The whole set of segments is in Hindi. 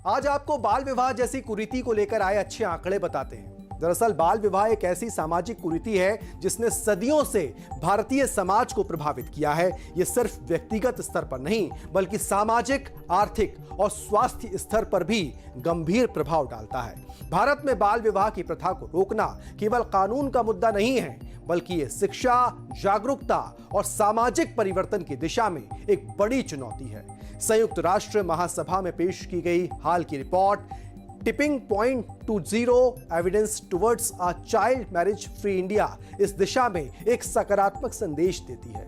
आज आपको बाल विवाह जैसी कुरीति को लेकर आए अच्छे आंकड़े बताते हैं। दरअसल बाल विवाह एक ऐसी सामाजिक कुरीति है जिसने सदियों से भारतीय समाज को प्रभावित किया है। यह सिर्फ व्यक्तिगत स्तर पर नहीं बल्कि सामाजिक, आर्थिक और स्वास्थ्य स्तर पर भी गंभीर प्रभाव डालता है। भारत में बाल विवाह की प्रथा को रोकना केवल कानून का मुद्दा नहीं है बल्कि ये शिक्षा, जागरूकता और सामाजिक परिवर्तन की दिशा में एक बड़ी चुनौती है। संयुक्त राष्ट्र महासभा में पेश की गई हाल की report tipping point two zero evidence towards a child marriage free India इस दिशा में एक सकारात्मक संदेश देती है।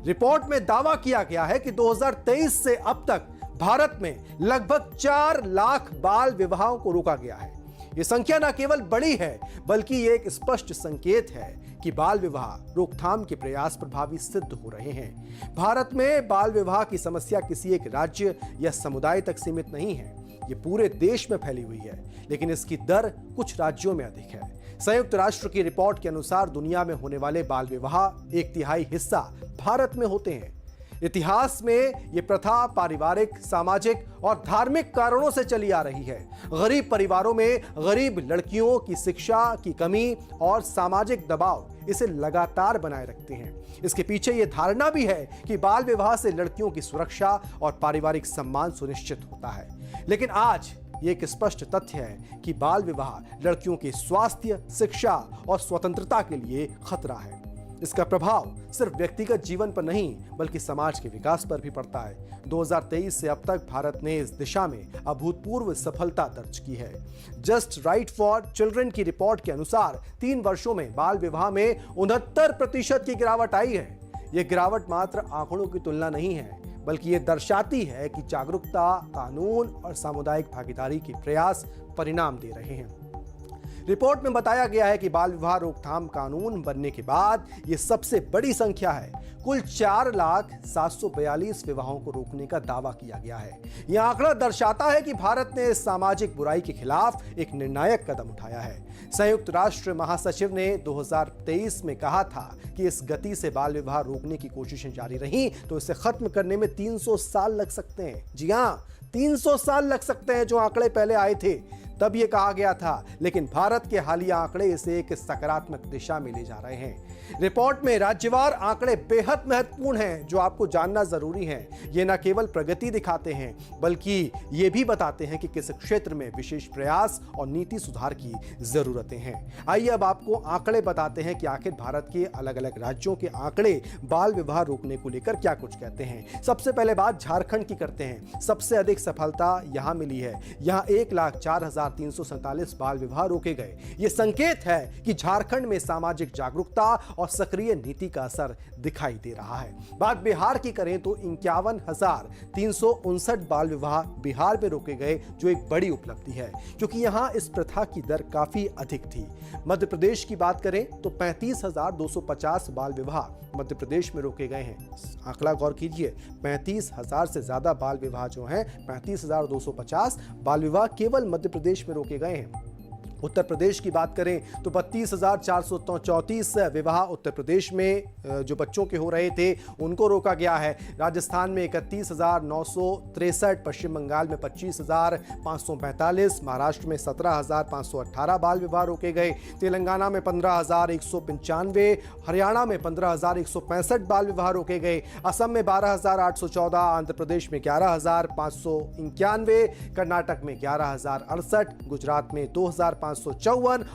रिपोर्ट में दावा किया गया है कि 2023 से अब तक भारत में लगभग 4 लाख बाल विवाहों को रोका गया है। यह संख्या न केवल बड़ी है बल्कि यह एक स्पष्ट संकेत है कि बाल विवाह रोकथाम के प्रयास प्रभावी सिद्ध हो रहे हैं। भारत में बाल विवाह की समस्या किसी एक राज्य या समुदाय तक सीमित नहीं है, ये पूरे देश में फैली हुई है, लेकिन इसकी दर कुछ राज्यों में अधिक है। संयुक्त राष्ट्र की रिपोर्ट के अनुसार दुनिया में होने वाले बाल विवाह 1/3 हिस्सा भारत में होते हैं। इतिहास में यह प्रथा पारिवारिक, सामाजिक और धार्मिक कारणों से चली आ रही है। गरीब परिवारों में गरीब लड़कियों की शिक्षा की कमी और सामाजिक दबाव इसे लगातार बनाए रखते हैं। इसके पीछे यह धारणा भी है कि बाल विवाह से लड़कियों की सुरक्षा और पारिवारिक सम्मान सुनिश्चित होता है। लेकिन आज ये एक स्पष्ट तथ्य है कि बाल विवाह लड़कियों के स्वास्थ्य, शिक्षा और स्वतंत्रता के लिए खतरा है। इसका प्रभाव सिर्फ व्यक्तिगत जीवन पर नहीं बल्कि समाज के विकास पर भी पड़ता है। 2023 से अब तक भारत ने इस दिशा में अभूतपूर्व सफलता दर्ज की है। जस्ट राइट फॉर चिल्ड्रन की रिपोर्ट के अनुसार 3 वर्षों में बाल विवाह में 69% की गिरावट आई है। यह गिरावट मात्र आंकड़ों की तुलना नहीं है बल्कि यह दर्शाती है कि जागरूकता, कानून और सामुदायिक भागीदारी के प्रयास परिणाम दे रहे हैं। रिपोर्ट में बताया गया है कि बाल विवाह रोकथाम कानून बनने के बाद यह सबसे बड़ी संख्या है। कुल 4,742 विवाहों को रोकने का दावा किया गया है। यह आंकड़ा दर्शाता है कि भारत ने इस सामाजिक बुराई के खिलाफ एक निर्णायक कदम उठाया है। संयुक्त राष्ट्र महासचिव ने 2023 में कहा था कि इस गति से बाल विवाह रोकने की कोशिशें जारी रहीं तो इसे खत्म करने में 300 साल लग सकते हैं। जी हां, 300 साल लग सकते हैं। जो आंकड़े पहले आए थे तब यह कहा गया था, लेकिन भारत के हालिया आंकड़े इसे एक सकारात्मक दिशा में ले जा रहे हैं। रिपोर्ट में राज्यवार आंकड़े बेहद महत्वपूर्ण हैं जो आपको जानना जरूरी है। ये न केवल प्रगति दिखाते हैं बल्कि ये भी बताते हैं कि किस क्षेत्र में विशेष प्रयास और नीति सुधार की जरूरतें हैं। आइए अब आपको आंकड़े बताते हैं कि आखिर भारत के अलग अलग राज्यों के आंकड़े बाल विवाह रोकने को लेकर क्या कुछ कहते हैं। सबसे पहले बात झारखंड की करते हैं। सबसे अधिक सफलता यहां मिली है। यहां 1,04,347 बाल विवाह रोके गए। यह संकेत है कि झारखंड में सामाजिक जागरूकता और सक्रिय नीति का असर दिखाई दे रहा है। बात बिहार की करें तो 51,359 बाल विवाह बिहार में रोके गए, जो एक बड़ी उपलब्धि है क्योंकि यहां इस प्रथा की दर काफी अधिक थी। मध्य प्रदेश की बात करें तो 35,250 बाल विवाह मध्य प्रदेश में रोके गए हैं। आंकड़ा गौर कीजिए, 35,000 से ज्यादा बाल विवाह जो हैं, 35,250 बाल विवाह केवल मध्य प्रदेश में रोके गए हैं। उत्तर प्रदेश की बात करें तो 32,434 विवाह उत्तर प्रदेश में जो बच्चों के हो रहे थे उनको रोका गया है। राजस्थान में 31,963, पश्चिम बंगाल में 25,545, महाराष्ट्र में 17,518 बाल विवाह रोके गए, तेलंगाना में 15,195, हरियाणा में 15,165 बाल विवाह रोके गए, असम में 12,814, आंध्र प्रदेश में 11,591, कर्नाटक में 11,068, गुजरात में 2,554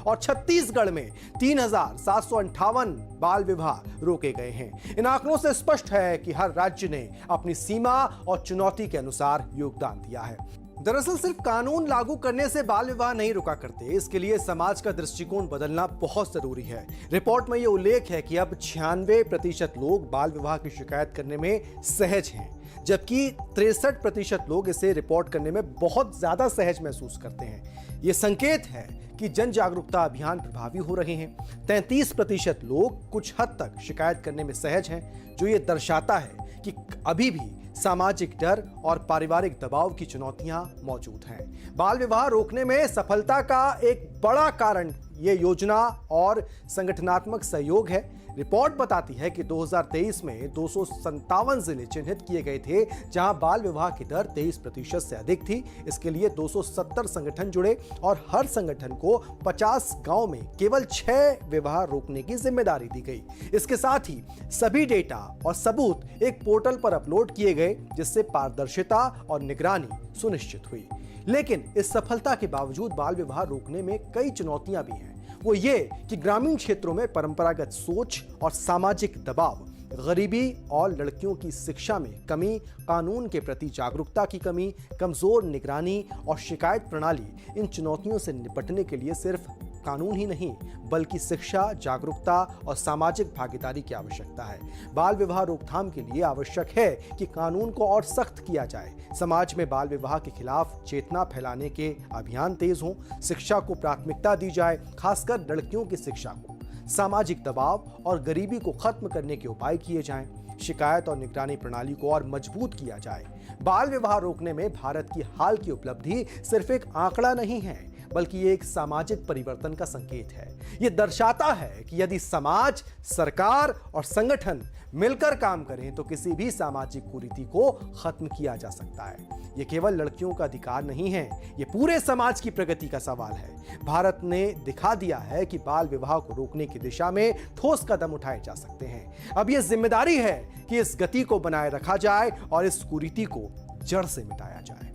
और छत्तीसगढ़ में 3,758 बाल विवाह रोके गए हैं। इन आंकड़ों से स्पष्ट है कि हर राज्य ने अपनी सीमा और चुनौती के अनुसार योगदान दिया है। दरअसल सिर्फ कानून लागू करने से बाल विवाह नहीं रुका करते, इसके लिए समाज का दृष्टिकोण बदलना बहुत जरूरी है। रिपोर्ट में यह उल्लेख है कि अब 96% लोग बाल विवाह की शिकायत करने में सहज हैं, जबकि 63% लोग इसे रिपोर्ट करने में बहुत ज्यादा सहज महसूस करते हैं। यह संकेत है कि जन जागरूकता अभियान प्रभावी हो रहे हैं। 33% लोग कुछ हद तक शिकायत करने में सहज हैं, जो ये दर्शाता है कि अभी भी सामाजिक डर और पारिवारिक दबाव की चुनौतियां मौजूद हैं। बाल विवाह रोकने में सफलता का एक बड़ा कारण ये योजना और संगठनात्मक सहयोग है। रिपोर्ट बताती है कि 2023 में 257 जिले चिन्हित किए गए थे जहां बाल विवाह की दर 23% से अधिक थी। इसके लिए 270 संगठन जुड़े और हर संगठन को 50 गांव में केवल 6 विवाह रोकने की जिम्मेदारी दी गई। इसके साथ ही सभी डेटा और सबूत एक पोर्टल पर अपलोड किए गए जिससे पारदर्शिता और निगरानी सुनिश्चित हुई। लेकिन इस सफलता के बावजूद बाल विवाह रोकने में कई चुनौतियां भी हैं। वो ये कि ग्रामीण क्षेत्रों में परंपरागत सोच और सामाजिक दबाव, गरीबी और लड़कियों की शिक्षा में कमी, कानून के प्रति जागरूकता की कमी, कमजोर निगरानी और शिकायत प्रणाली। इन चुनौतियों से निपटने के लिए सिर्फ कानून ही नहीं बल्कि शिक्षा, जागरूकता और सामाजिक भागीदारी की आवश्यकता है। बाल विवाह रोकथाम के लिए आवश्यक है कि कानून को और सख्त किया जाए, समाज में बाल विवाह के खिलाफ चेतना फैलाने के अभियान तेज हों, शिक्षा को प्राथमिकता दी जाए, खासकर लड़कियों की शिक्षा को, सामाजिक दबाव और गरीबी को खत्म करने के उपाय किए जाएं, शिकायत और निगरानी प्रणाली को और मजबूत किया जाए। बाल विवाह रोकने में भारत की हाल की उपलब्धि सिर्फ एक आंकड़ा नहीं है बल्कि एक सामाजिक परिवर्तन का संकेत है। यह दर्शाता है कि यदि समाज, सरकार और संगठन मिलकर काम करें तो किसी भी सामाजिक कुरीति को खत्म किया जा सकता है। यह केवल लड़कियों का अधिकार नहीं है, यह पूरे समाज की प्रगति का सवाल है। भारत ने दिखा दिया है कि बाल विवाह को रोकने की दिशा में ठोस कदम उठाए जा सकते हैं। अब यह जिम्मेदारी है कि इस गति को बनाए रखा जाए और इस कुरीति को जड़ से मिटाया जाए।